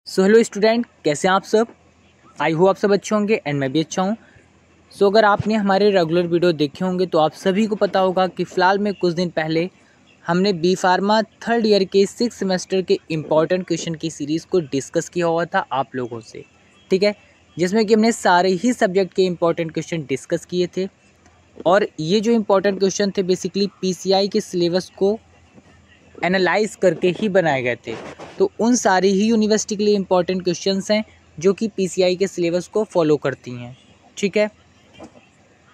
Hello student, कैसे हैं आप सब। आई होप आप सब अच्छे होंगे एंड मैं भी अच्छा हूँ। अगर आपने हमारे रेगुलर वीडियो देखे होंगे तो आप सभी को पता होगा कि फ़िलहाल में कुछ दिन पहले हमने बी फार्मा थर्ड ईयर के 6 सेमेस्टर के इम्पॉर्टेंट क्वेश्चन की सीरीज़ को डिस्कस किया हुआ था आप लोगों से, ठीक है, जिसमें कि हमने सारे ही सब्जेक्ट के इम्पॉर्टेंट क्वेश्चन डिस्कस किए थे। और ये जो इम्पोर्टेंट क्वेश्चन थे बेसिकली पीसीआई के सिलेबस को एनालाइज करके ही बनाए गए थे। तो उन सारी ही यूनिवर्सिटी के लिए इम्पोर्टेंट क्वेश्चंस हैं जो कि पीसीआई के सिलेबस को फॉलो करती हैं, ठीक है।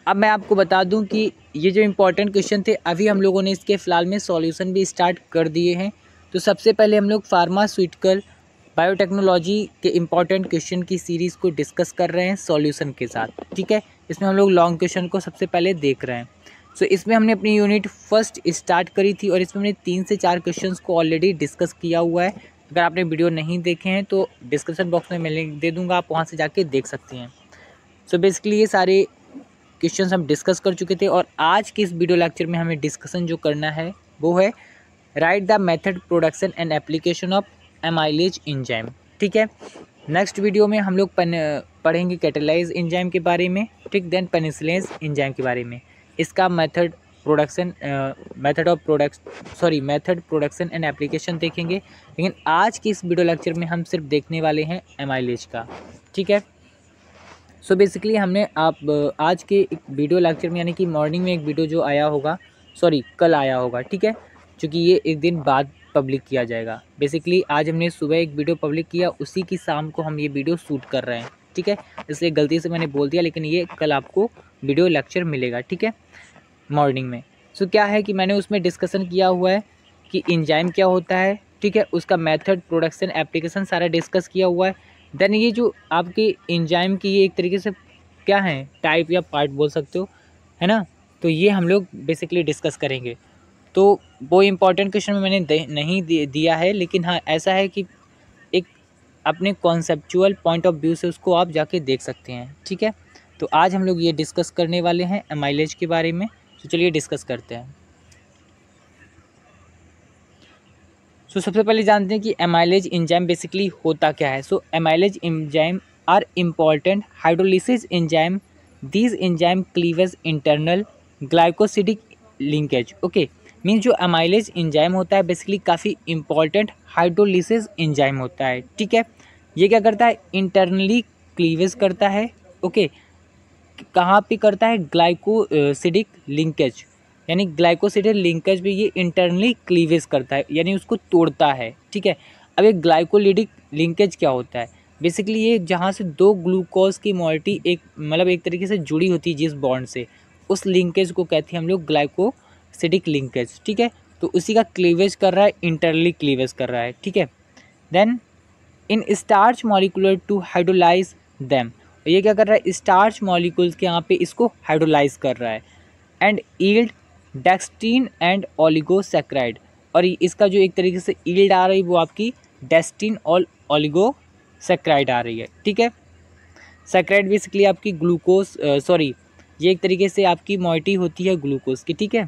अब मैं आपको बता दूं कि ये जो इम्पोर्टेंट क्वेश्चन थे अभी हम लोगों ने इसके फ़िलहाल में सॉल्यूशन भी स्टार्ट कर दिए हैं। तो सबसे पहले हम लोग फार्मास्यूटिकल बायोटेक्नोलॉजी के इम्पॉर्टेंट क्वेश्चन की सीरीज़ को डिस्कस कर रहे हैं सॉल्यूशन के साथ, ठीक है। इसमें हम लोग लॉन्ग क्वेश्चन को सबसे पहले देख रहे हैं। इसमें हमने अपनी यूनिट फर्स्ट स्टार्ट करी थी और इसमें हमने 3 से 4 क्वेश्चंस को ऑलरेडी डिस्कस किया हुआ है। अगर आपने वीडियो नहीं देखे हैं तो डिस्क्रिप्शन बॉक्स में मैं लिंक दे दूंगा, आप वहां से जाके देख सकते हैं। बेसिकली ये सारे क्वेश्चंस हम डिस्कस कर चुके थे और आज के इस वीडियो लेक्चर में हमें डिस्कशन जो करना है वो है right the method production and application of amylase enzyme, ठीक है। नेक्स्ट वीडियो में हम लोग पढ़ेंगे कैटालाइज एंजाइम के बारे में, ठीक, देन पेनिसिलिन एंजाइम के बारे में। इसका मेथड प्रोडक्शन एंड एप्लीकेशन देखेंगे। लेकिन आज की इस वीडियो लेक्चर में हम सिर्फ देखने वाले हैं एमाइलेज का, ठीक है। बेसिकली हमने आज के एक वीडियो लेक्चर में यानी कि मॉर्निंग में एक वीडियो जो आया होगा, कल आया होगा, ठीक है, क्योंकि ये एक दिन बाद पब्लिक किया जाएगा। बेसिकली आज हमने सुबह एक वीडियो पब्लिक किया, उसी की शाम को हम ये वीडियो शूट कर रहे हैं, ठीक है। इसलिए गलती से मैंने बोल दिया, लेकिन ये कल आपको वीडियो लेक्चर मिलेगा, ठीक है, मॉर्निंग में। क्या है कि मैंने उसमें डिस्कशन किया हुआ है कि एंजाइम क्या होता है, ठीक है, उसका मेथड, प्रोडक्शन, एप्लीकेशन सारा डिस्कस किया हुआ है। देन ये जो आपके एंजाइम की ये एक तरीके से क्या है, टाइप या पार्ट बोल सकते हो, है ना। तो ये हम लोग बेसिकली डिस्कस करेंगे। तो वो इम्पॉर्टेंट क्वेश्चन में मैंने नहीं दिया है, लेकिन हाँ ऐसा है कि एक अपने कॉन्सेप्चुअल पॉइंट ऑफ व्यू से उसको आप जाके देख सकते हैं, ठीक है। तो आज हम लोग ये डिस्कस करने वाले हैं एमाइलेज के बारे में। चलिए डिस्कस करते हैं। सबसे पहले जानते हैं कि एमाइलेज एंजाइम बेसिकली होता क्या है। Amylase enzyme are important hydrolysis enzyme, these enzyme cleavage internal glycosidic linkage, okay. Means जो एमाइलेज एंजाइम होता है बेसिकली काफ़ी इंपॉर्टेंट हाइड्रोलिसिस एंजाइम होता है, ठीक है। ये क्या करता है, इंटरनली क्लीवेज करता है, ओके। कहाँ पे करता है, ग्लाइकोसिडिक लिंकेज, यानी ग्लाइकोसिडिक लिंकेज भी ये इंटरनली क्लीवेज करता है, यानी उसको तोड़ता है, ठीक है। अब ये ग्लाइकोलिडिक लिंकेज क्या होता है, बेसिकली ये जहाँ से दो ग्लूकोज की मॉलिटी एक तरीके से जुड़ी होती है जिस बॉन्ड से, उस लिंकेज को कहते हैं हम लोग ग्लाइकोसिडिक लिंकेज, ठीक है। तो उसी का क्लीवेज कर रहा है, इंटरनली क्लीवेज कर रहा है, ठीक है। Then in starch molecular to hydrolyze them, ये क्या कर रहा है, स्टार्च मॉलिक्यूल्स के यहाँ पे इसको हाइड्रोलाइज कर रहा है एंड यील्ड डेक्सटीन एंड ओलिगोसैक्राइड, और इसका जो एक तरीके से यील्ड आ रही है वो आपकी डेस्टिन और ओलिगोसैक्राइड आ रही है, ठीक है। सैक्राइड बेसिकली आपकी ग्लूकोज ये एक तरीके से आपकी मॉइटी होती है ग्लूकोज की, ठीक है।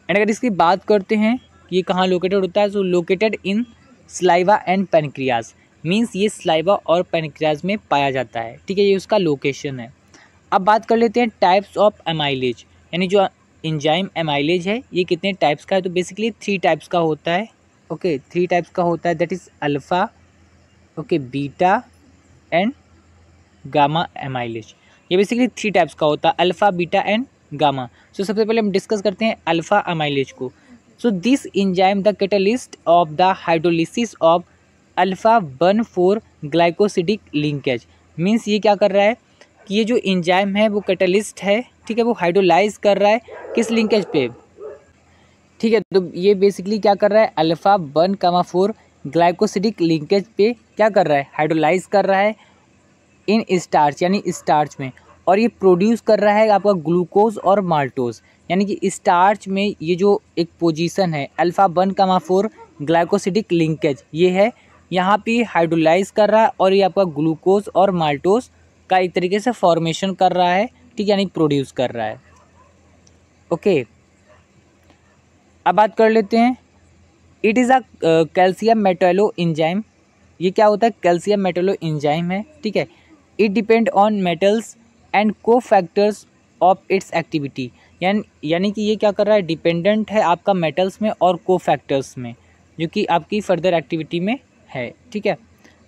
एंड अगर इसकी बात करते हैं कि ये कहाँ लोकेटेड होता है, located in saliva and pancreas, means ये स्लाइवा और पेनक्रियाज में पाया जाता है, ठीक है, ये उसका लोकेशन है। अब बात कर लेते हैं टाइप्स ऑफ एमाइलेज, यानी जो एंजाइम एमाइलेज है ये कितने टाइप्स का है। तो बेसिकली 3 टाइप्स का होता है, ओके, 3 टाइप्स का होता है, that is alpha, okay, beta and gamma amylase. ये बेसिकली 3 टाइप्स का होता है, अल्फ़ा, बीटा एंड गामा। सबसे पहले हम डिस्कस करते हैं अल्फ़ा एमाइलेज को। This enzyme the catalyst of the hydrolysis of alpha 1,4 glycosidic linkage, means ये क्या कर रहा है कि ये जो एंजाइम है वो कैटालिस्ट है, ठीक है, वो हाइड्रोलाइज कर रहा है किस लिंकेज पे, ठीक है। तो ये बेसिकली क्या कर रहा है, अल्फ़ा 1,4 ग्लाइकोसिडिक लिंकेज पे क्या कर रहा है, हाइड्रोलाइज कर रहा है इन स्टार्च, यानी स्टार्च में, और ये प्रोड्यूस कर रहा है आपका ग्लूकोज और माल्टोज, यानी कि स्टार्च में ये जो एक पोजीशन है अल्फ़ा 1,4 ग्लाइकोसिडिक लिंकेज ये है, यहाँ पे हाइड्रोलाइज कर रहा है और ये आपका ग्लूकोज और माल्टोज का एक तरीके से फॉर्मेशन कर रहा है, ठीक, यानी प्रोड्यूस कर रहा है, ओके। अब बात कर लेते हैं it is a calcium metallo enzyme. ये क्या होता है? कैल्शियम मेटालो इंजाइम है, ठीक है। It depend on metals and को फैक्टर्स ऑफ इट्स एक्टिविटी। यानी कि ये क्या कर रहा है? डिपेंडेंट है आपका मेटल्स में और को फैक्टर्स में, जो कि आपकी फर्दर एक्टिविटी में है, ठीक है।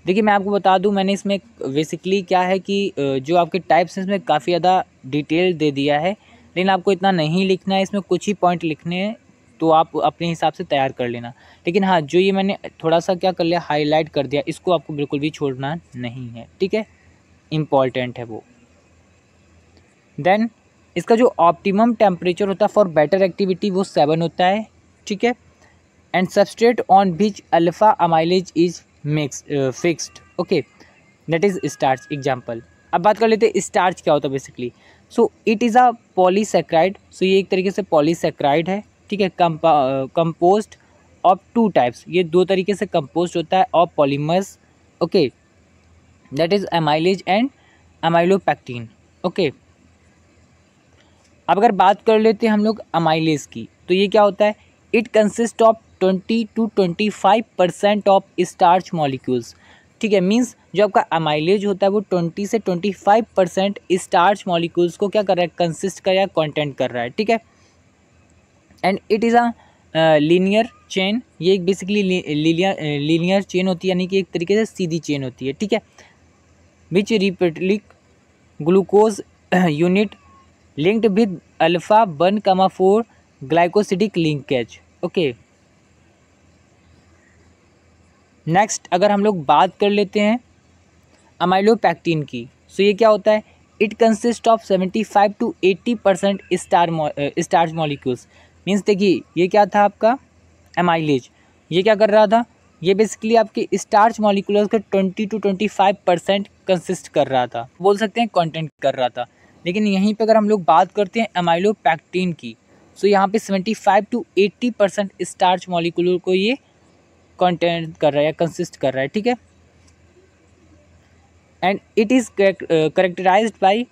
देखिए मैं आपको बता दूं, मैंने इसमें बेसिकली क्या है कि जो आपके टाइप्स हैं इसमें काफ़ी ज़्यादा डिटेल दे दिया है, लेकिन आपको इतना नहीं लिखना है, इसमें कुछ ही पॉइंट लिखने हैं, तो आप अपने हिसाब से तैयार कर लेना। लेकिन हाँ, जो ये मैंने थोड़ा सा क्या कर लिया, हाईलाइट कर दिया, इसको आपको बिल्कुल भी छोड़ना नहीं है, ठीक है, इम्पॉर्टेंट है वो। देन इसका जो ऑप्टिमम टेम्परेचर होता है फॉर बेटर एक्टिविटी वो 7 होता है, ठीक है। And substrate on which alpha amylase is fixed, okay, that is starch. Example, अब बात कर लेते हैं स्टार्च क्या होता है basically. So it is a polysaccharide. So ये एक तरीके से पॉलीसेक्राइड है, ठीक है, कंपोज्ड ऑफ 2 टाइप्स। ये 2 तरीके से कंपोज्ड होता है of polymers, okay, that is amylase and amylopectin, okay. अब अगर बात कर लेते हैं हम लोग अमाइलेज की, तो ये क्या होता है? It consist of 20 to 25% of starch molecules, ठीक है। मींस जो आपका अमाइलेज होता है वो 20 से 25% स्टार्च मॉलिक्यूल्स को क्या कर रहा है? कंसिस्ट कर रहा है, कॉन्टेंट कर रहा है, ठीक है। And it is a linear chain. ये एक बेसिकली लीनियर चेन होती है, यानी कि एक तरीके से सीधी चेन होती है, ठीक है। Which repeatedly glucose unit linked with alpha 1,4 glycosidic linkage, okay. Next अगर हम लोग बात कर लेते हैं अमाइलोपैक्टिन की, सो ये क्या होता है? It consist of 75 to 80% starch molecules. Means देखिए ये क्या था आपका अमाइलेज, ये क्या कर रहा था? ये बेसिकली आपके स्टार्च मॉलिक्यूल्स के 20 to 25% कंसिस्ट कर रहा था, बोल सकते हैं कंटेंट कर रहा था। लेकिन यहीं पे अगर हम लोग बात करते हैं अमाइलोपैक्टिन की, सो यहाँ पे 75 to 80% स्टार्च मॉलिक्यूल को ये कंटेंट कर रहा है या कंसिस्ट कर रहा है, ठीक है। And it is characterised by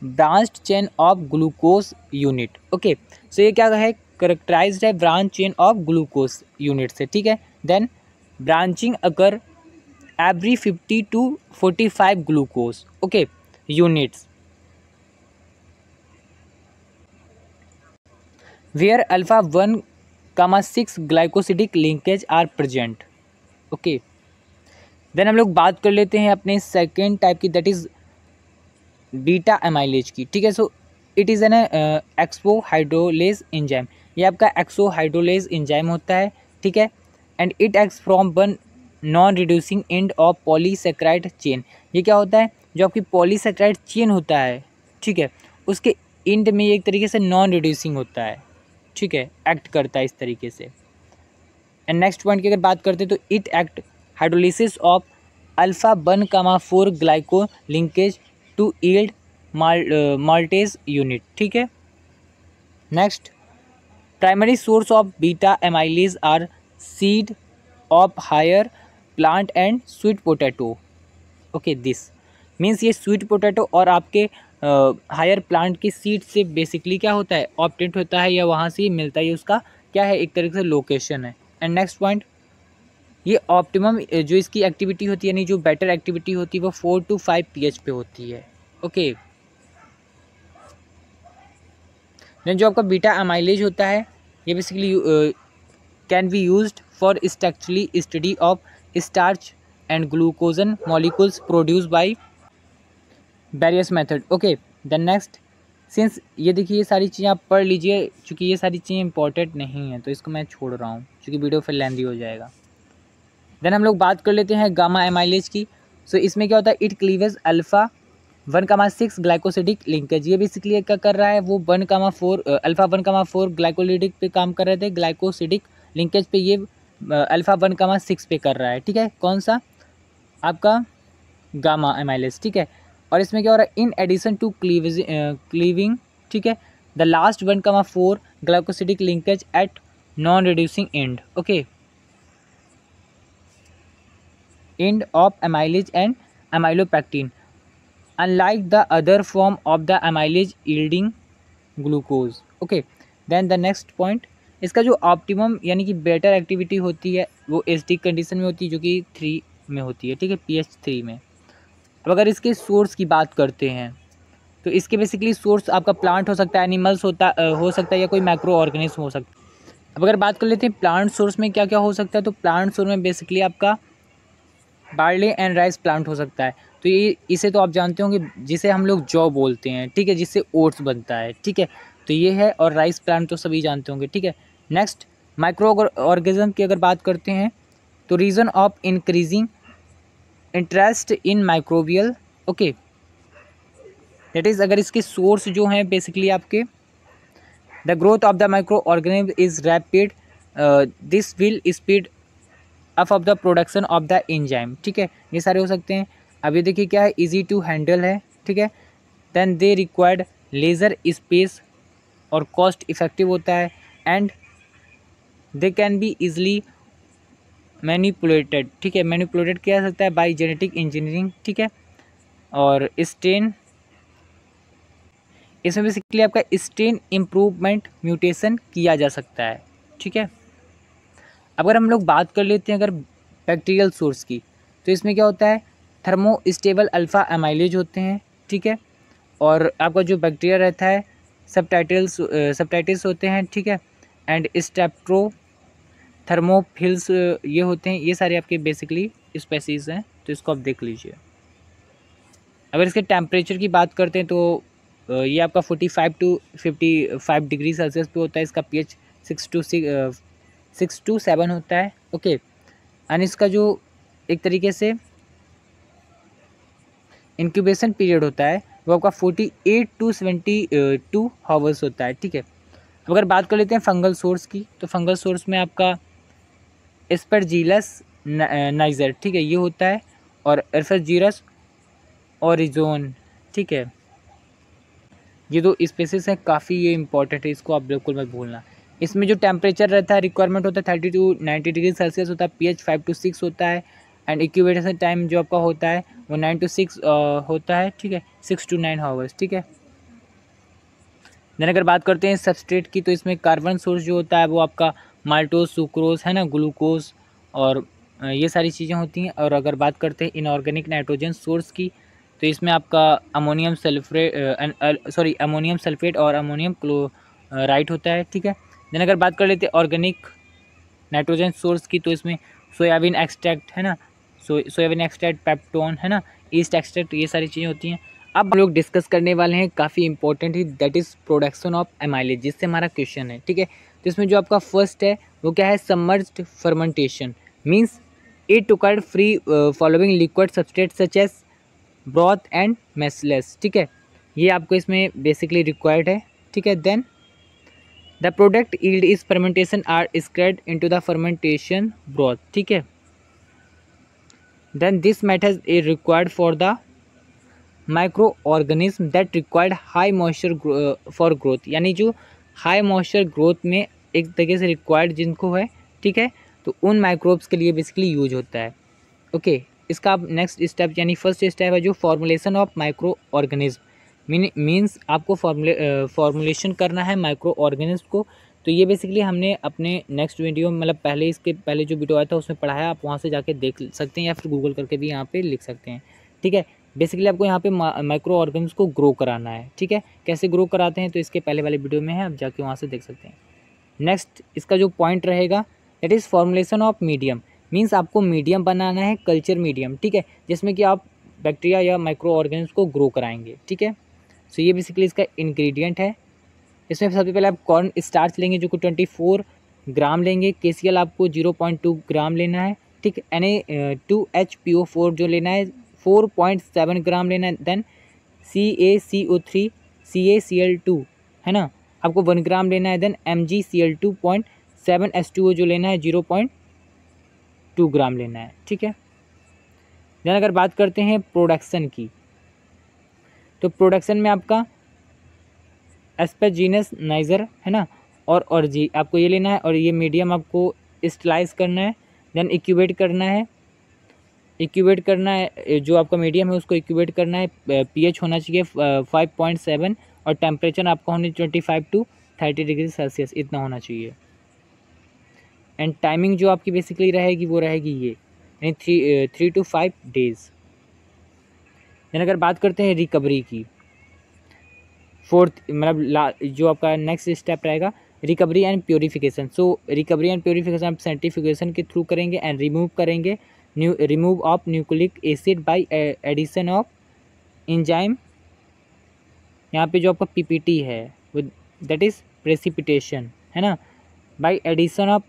branched chain of glucose unit, okay. So ये क्या है? करेक्टराइज्ड है branch chain of glucose unit से, ठीक है। Then branching occur every 50 to 45 glucose, okay, units where alpha 1,6 glycosidic linkage are present, okay. Then हम लोग बात कर लेते हैं अपने सेकेंड टाइप की, दैट इज़ बीटा एमाइलेज की, ठीक है। So it is an exo hydrolase enzyme. ये आपका एक्सो हाइड्रोलेज एंजाइम होता है, ठीक है। And it acts from one non reducing end of polysaccharide chain. ये क्या होता है? जो आपकी पॉलीसेक्राइड चेन होता है, ठीक है, उसके एंड में एक तरीके से नॉन रिड्यूसिंग होता है, ठीक है, एक्ट करता है इस तरीके से। एंड नेक्स्ट पॉइंट की अगर बात करते हैं तो it act hydrolysis of alpha 1,4 glyco linkage to yield maltase unit, ठीक है। Next primary source of beta amylase are seed of higher plant and sweet potato, okay. This means ये sweet potato और आपके हायर प्लांट की seed से basically क्या होता है? ऑप्टेंट होता है या वहाँ से मिलता है, उसका क्या है? एक तरीके से लोकेशन है। एंड नेक्स्ट पॉइंट, ये ऑप्टिमम जो इसकी एक्टिविटी होती है, यानी जो बेटर एक्टिविटी होती है वो 4 to 5 pH पे होती है, ओके। देन जो आपका बीटा अमाइलेज होता है, ये basically can be used for structurally study of starch and glycogen molecules produce by various method, okay. Then next, since ये देखिए ये सारी चीज़ें आप पढ़ लीजिए, क्योंकि ये सारी चीज़ें इंपॉर्टेंट नहीं है तो इसको मैं छोड़ रहा हूँ क्योंकि वीडियो फिर लेंदी हो जाएगा। देन हम लोग बात कर लेते हैं गामा एमाइलेज की। सो इसमें क्या होता है? It cleavage alpha 1,6 glycosidic linkage. ये बेसिकली क्या कर रहा है? वो 1,4 अल्फा 1,4 ग्लाइकोलिडिक पे काम कर रहे थे, ग्लाइकोसिडिक लिंकेज पे ये अल्फा 1,6 पे कर रहा है, ठीक है। कौन सा? आपका गामा एमाइलेज, ठीक है। और इसमें क्या हो रहा है? इन एडिशन टू क्लीविंग, ठीक है, the last 1,4 glycosidic linkage at non reducing end, okay, end of amylase and amylopectin, unlike the other form of the amylase yielding glucose, okay. Then the next point, इसका जो optimum यानी कि better activity होती है वो acidic condition में होती है, जो कि 3 में होती है, ठीक है, pH 3 में। अब अगर इसके सोर्स की बात करते हैं तो इसके बेसिकली सोर्स आपका प्लांट हो सकता है, एनिमल्स हो सकता है, या कोई माइक्रो ऑर्गेनिज्म हो सकता है। अब अगर बात कर लेते हैं प्लांट सोर्स में क्या क्या हो सकता है, तो प्लांट सोर्स में बेसिकली आपका बार्ले एंड राइस प्लांट हो सकता है। तो ये इसे तो आप जानते होंगे, जिसे हम लोग जौ बोलते हैं, ठीक है, जिससे ओट्स बनता है, ठीक है। तो ये है, और राइस प्लांट तो सभी जानते होंगे, ठीक है। नेक्स्ट माइक्रो ऑर्गेनिज्म की अगर बात करते हैं तो reason of increasing interest in microbial, okay, that is अगर इसके सोर्स जो हैं बेसिकली आपके the growth of the micro organism is rapid, this will speed up of the production of the enzyme, ठीक है, ये सारे हो सकते हैं। अब ये देखिए क्या है, इजी टू हैंडल है, ठीक है। Then they required lesser space और कॉस्ट इफेक्टिव होता है, and they can be easily manipulated, ठीक है, मैनिपुलेटेड किया जा सकता है बाय जेनेटिक इंजीनियरिंग, ठीक है। और स्टेन, इसमें बेसिकली आपका स्टेन इम्प्रूवमेंट म्यूटेशन किया जा सकता है, ठीक है। अगर हम लोग बात कर लेते हैं अगर बैक्टीरियल सोर्स की, तो इसमें क्या होता है, थर्मोस्टेबल अल्फ़ा एमाइलेज होते हैं, ठीक है। और आपका जो बैक्टीरिया रहता है सबटाइटल्स होते हैं, ठीक है, एंड स्टेप्ट्रो थर्मोफिल्स ये होते हैं। ये सारे आपके बेसिकली स्पेसीज हैं, तो इसको आप देख लीजिए। अगर इसके टेम्परेचर की बात करते हैं तो ये आपका 45 to 55 डिग्री सेल्सियस पे होता है। इसका pH 6 to 7 होता है, ओके। एंड इसका जो एक तरीके से इंक्यूबेशन पीरियड होता है वो आपका 48 to 72 हावर्स होता है, ठीक है। अगर बात कर लेते हैं फंगल सोर्स की, तो फंगल सोर्स में आपका एस्परजीलस नाइजर, ठीक है, ये होता है, और एस्परजीलस ओरिजोन, ठीक है। ये दो स्पेसिस हैं, काफ़ी ये इंपॉर्टेंट है, इसको आप बिल्कुल मत भूलना। इसमें जो टेम्परेचर रहता है रिक्वायरमेंट होता है 30 to 90 डिग्री सेल्सियस होता है, pH 5 to 6 होता है, एंड इंक्यूबेशन टाइम जो आपका होता है वो 9 to 6 होता है, ठीक है, 6 to 9 हावर्स, ठीक है। देन अगर बात करते हैं सबस्ट्रेट की, तो इसमें कार्बन सोर्स जो होता है वो आपका माल्टोज, सुक्रोज, है ना, ग्लूकोज, और ये सारी चीज़ें होती हैं। और अगर बात करते हैं इनऑर्गेनिक नाइट्रोजन सोर्स की, तो इसमें आपका अमोनियम सल्फेट और अमोनियम क्लोराइड होता है, ठीक है। देन अगर बात कर लेते हैं ऑर्गेनिक नाइट्रोजन सोर्स की, तो इसमें सोयाबीन एक्सट्रैक्ट, है ना, सोयाबीन एक्सट्रैक्ट, पेप्टोन, है ना, ईस्ट एक्सट्रैक्ट, ये सारी चीज़ें होती हैं। अब हम लोग डिस्कस करने वाले हैं काफ़ी important he, that is production of amylase, जिससे हमारा क्वेश्चन है, ठीक है। तो इसमें जो आपका फर्स्ट है वो क्या है, submerged fermentation means it occurred free following liquid substrate such as broth and molasses, ठीक है, ये आपको इसमें बेसिकली रिक्वायर्ड है, ठीक है। Then the product yield is fermentation are secreted into the fermentation broth, ठीक है। Then this method is required for the micro organism that required high moisture for growth, यानी जो हाई मॉइस्चर ग्रोथ में एक तरीके से रिक्वायर्ड जिनको है, ठीक है, तो उन माइक्रोब्स के लिए बेसिकली यूज होता है, ओके। इसका आप नेक्स्ट स्टेप यानी फर्स्ट स्टेप है जो formulation of micro organism, means आपको फॉर्मुलेशन करना है माइक्रो ऑर्गेनिज्म को। तो ये बेसिकली हमने अपने नेक्स्ट वीडियो मतलब पहले इसके पहले जो वीडियो आया था उसमें पढ़ाया, आप वहाँ से जाके देख सकते हैं या फिर गूगल करके भी यहाँ पे लिख सकते हैं, ठीक है। बेसिकली आपको यहाँ पे माइक्रो ऑर्गेनिज्म को ग्रो कराना है, ठीक है। कैसे ग्रो कराते हैं तो इसके पहले वाले वीडियो में है, आप जाके वहाँ से देख सकते हैं। नेक्स्ट इसका जो पॉइंट रहेगा that is formulation of medium, means आपको मीडियम बनाना है, कल्चर मीडियम, ठीक है, जिसमें कि आप बैक्टीरिया या माइक्रो ऑर्गेनिज्म को ग्रो कराएंगे, ठीक है। सो ये बेसिकली इसका इंग्रेडिएंट है। इसमें सबसे पहले आप कॉर्न स्टार्च लेंगे जो कि 24 ग्राम लेंगे, KCl आपको 0.2 ग्राम लेना है, ठीक, Na2HPO4 जो लेना है 4.7 ग्राम लेना है। देन CaCO3 CaCl2, है ना, आपको 1 ग्राम लेना है। देन MgCl2.7H2O जो लेना है 0.2 ग्राम लेना है, ठीक है। देन अगर बात करते हैं प्रोडक्शन की, तो प्रोडक्शन में आपका एस्परजीनस नाइजर, है ना, और ऑर्जी आपको ये लेना है, और ये मीडियम आपको स्टलाइज करना है। देन इंक्यूबेट करना है, जो आपका मीडियम है उसको इंक्यूबेट करना है। pH होना चाहिए 5.7 और टेम्परेचर आपका होना 25 to 30 डिग्री सेल्सियस, इतना होना चाहिए, एंड टाइमिंग जो आपकी बेसिकली रहेगी वो रहेगी ये, यानी 3 to 5 डेज़। देन अगर बात करते हैं रिकवरी की, फोर्थ मतलब जो आपका नेक्स्ट स्टेप रहेगा recovery and purification. So recovery and purification आप सेंट्रीफ्यूगेशन के थ्रू करेंगे एंड रिमूव करेंगे remove of nucleic acid by addition of enzyme. यहाँ पे जो आपका पीपीटी है वो दैट इज़ प्रेसिपिटेशन, है ना, by addition of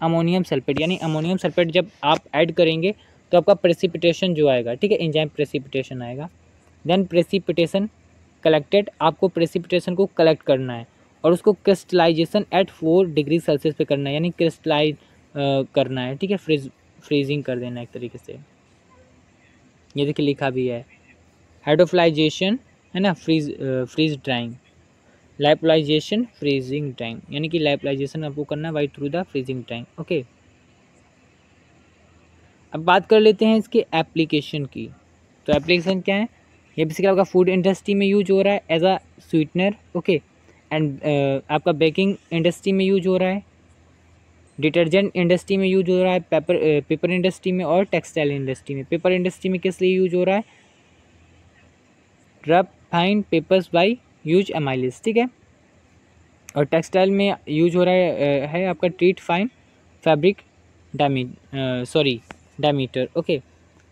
ammonium sulphate, यानी अमोनियम सल्फेट जब आप ऐड करेंगे तो आपका प्रेसिपिटेशन जो आएगा, ठीक है, एंजाइम प्रेसिपिटेशन आएगा। देन प्रेसिपिटेशन कलेक्टेड, आपको प्रेसिपिटेशन को कलेक्ट करना है और उसको क्रिस्टलाइजेशन एट 4 डिग्री सेल्सियस पे करना है, यानी क्रिस्टलाइज करना है, ठीक है, फ्रीजिंग कर देना है एक तरीके से। ये देखिए लिखा भी है हाइड्रोफिलाइजेशन, है ना, फ्रीज ड्राइंग, लाइपोलाइजेशन, फ्रीजिंग ड्राइंग, यानी कि लाइपोलाइजेशन आपको करना है by through the freezing drawing. Okay, अब बात कर लेते हैं इसके एप्लीकेशन की। तो एप्लीकेशन क्या है, ये बेसिकली आपका फूड इंडस्ट्री में यूज हो रहा है as a sweetener, okay, and आपका बेकिंग इंडस्ट्री में यूज हो रहा है, डिटर्जेंट इंडस्ट्री में यूज हो रहा है, पेपर इंडस्ट्री में और टेक्सटाइल इंडस्ट्री में। पेपर इंडस्ट्री में किस लिए यूज हो रहा है, रब fine papers by use amylase, ठीक है, और टेक्सटाइल में यूज हो रहा है आपका treat fine fabric diameter. Okay,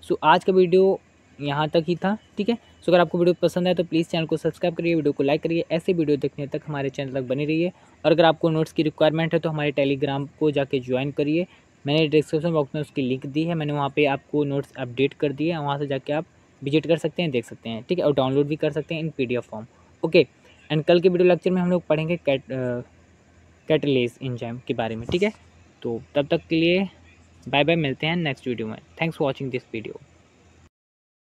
so आज का वीडियो यहाँ तक ही था, ठीक है। सो अगर आपको वीडियो पसंद आए तो प्लीज़ चैनल को सब्सक्राइब करिए, वीडियो को लाइक करिए, ऐसे वीडियो देखने तक हमारे चैनल तक बनी रहिए। और अगर आपको नोट्स की रिक्वायरमेंट है तो हमारे टेलीग्राम को जाके ज्वाइन करिए, मैंने डिस्क्रिप्शन बॉक्स में उसकी लिंक दी है, मैंने वहाँ पे आपको नोट्स अपडेट कर दिए हैं, वहाँ से जाके आप विजिट कर सकते हैं, देख सकते हैं, ठीक है, और डाउनलोड भी कर सकते हैं इन PDF फॉर्म। ओके, एंड कल के वीडियो लेक्चर में हम लोग पढ़ेंगे कैटलेस एंजाइम के बारे में, ठीक है। तो तब तक के लिए बाय बाय, मिलते हैं नेक्स्ट वीडियो में। Thanks for watching this video.